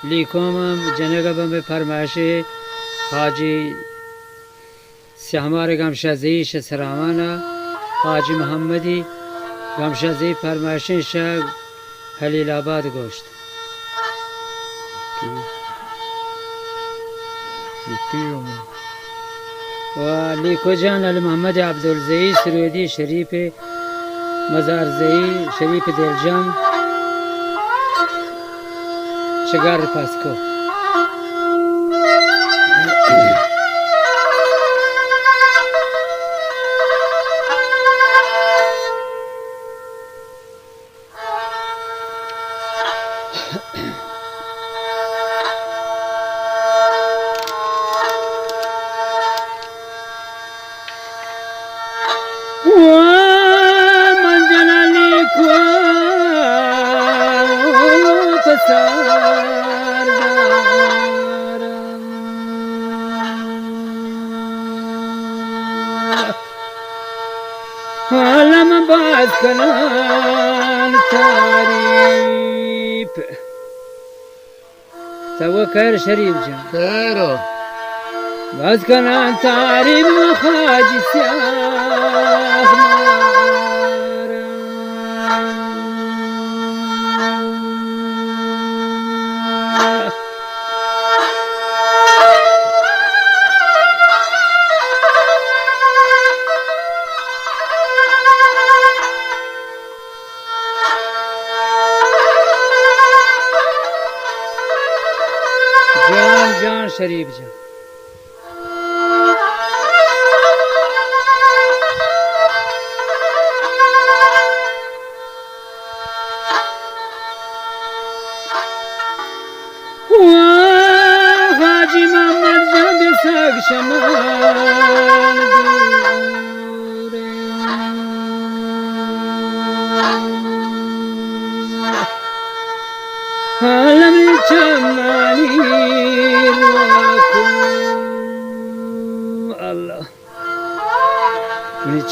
لیکومم جنگم به فرمایش حاجی سیامار گمشازی سرامانه حاجی محمدی گمشازی فرمایشین شب هلیل آباد گوشت و لیکو جان علی محمد عبدالزئی سرودی شریف مزارزئی شریف دلجم شگار پاسکو حالم باز کنان تعریف توکر شریف جان خیره باز کنان تعریف خاجی سیاه جان شریف جان حاجی محمد جان بساق شمال دوره حالم چمانی الله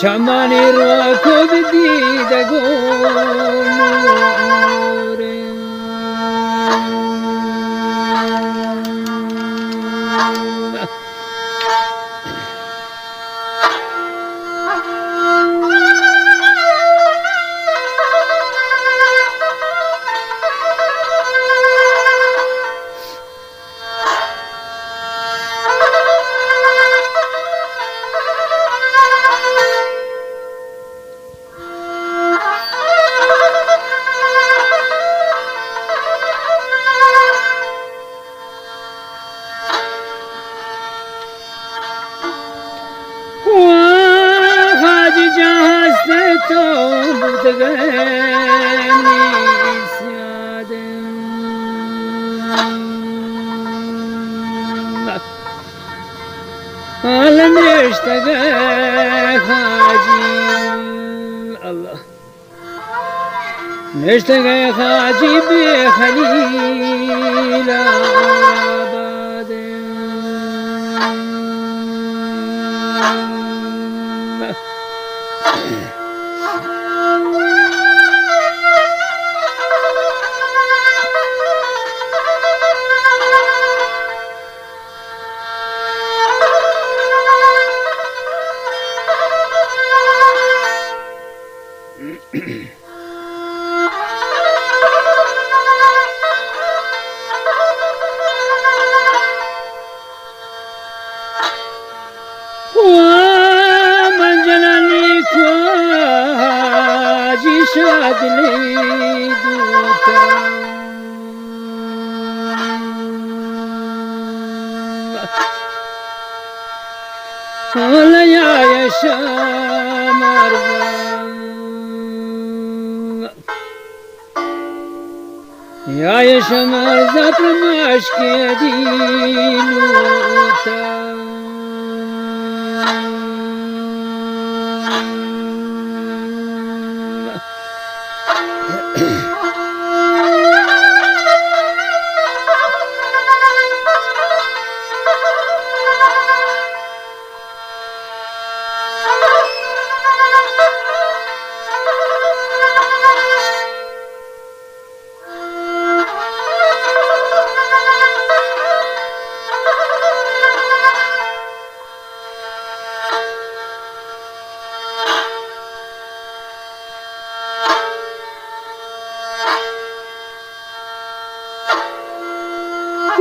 چمانی رو کو بدیده گونه حالا نشتگه حاجی الله نشتگه حاجی به خلیل آباد من جلالی کواجی شادلی دوتا حالا یا شمر یا شمر زبر مشکی دیلوتا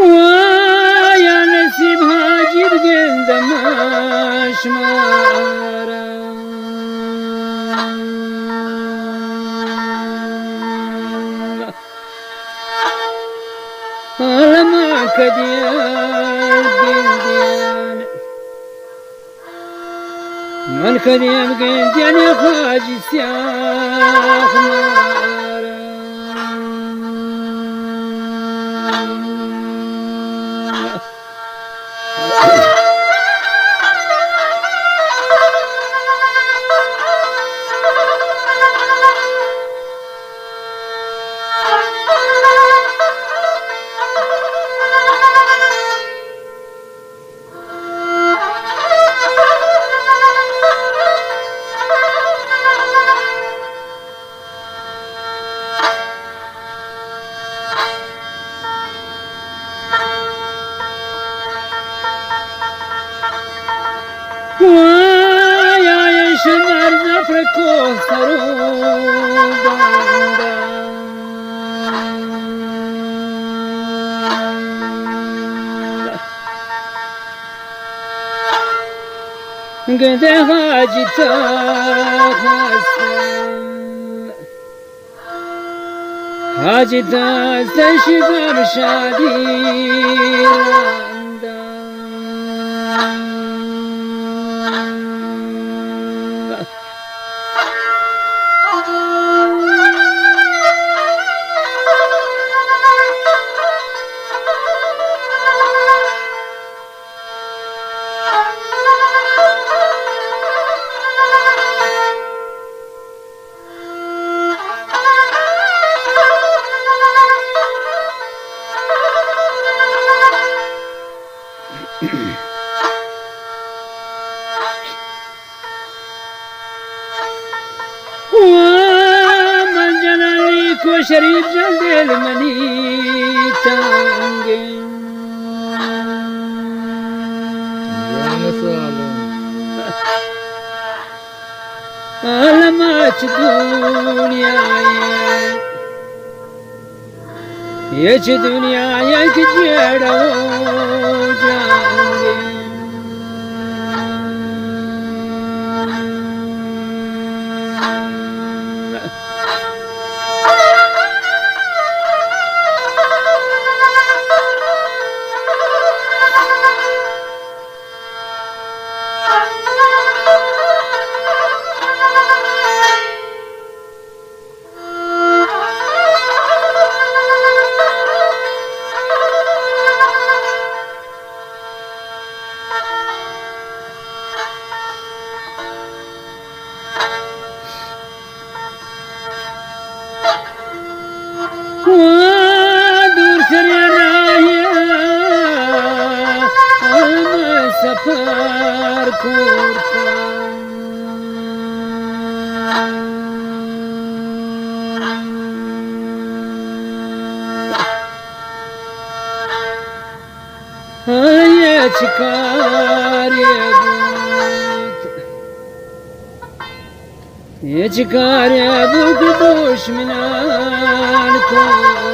ويا نسيبها جيب قندماش مارا لما كديان قنديان من كديان قنديان يا خاجي سياخ مارا ويا شمر زفركو سروبا قد هاجتا هاجتا استشفى بشادي ومن جناليك وشريف جلد المني تانجين لما دنيا يج دنيا يج جيرو جانجين ودور سريانايا الما سفر كورتا يا شكار يا جكار يا ابو قدوش من الكورتا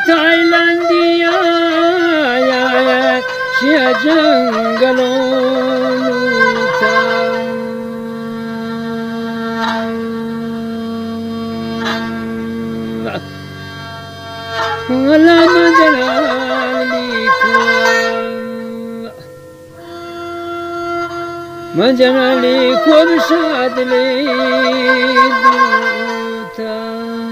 تايلانديا يا شيا جنگلونوتا ولا مجنالي كو بشاد لي دوتا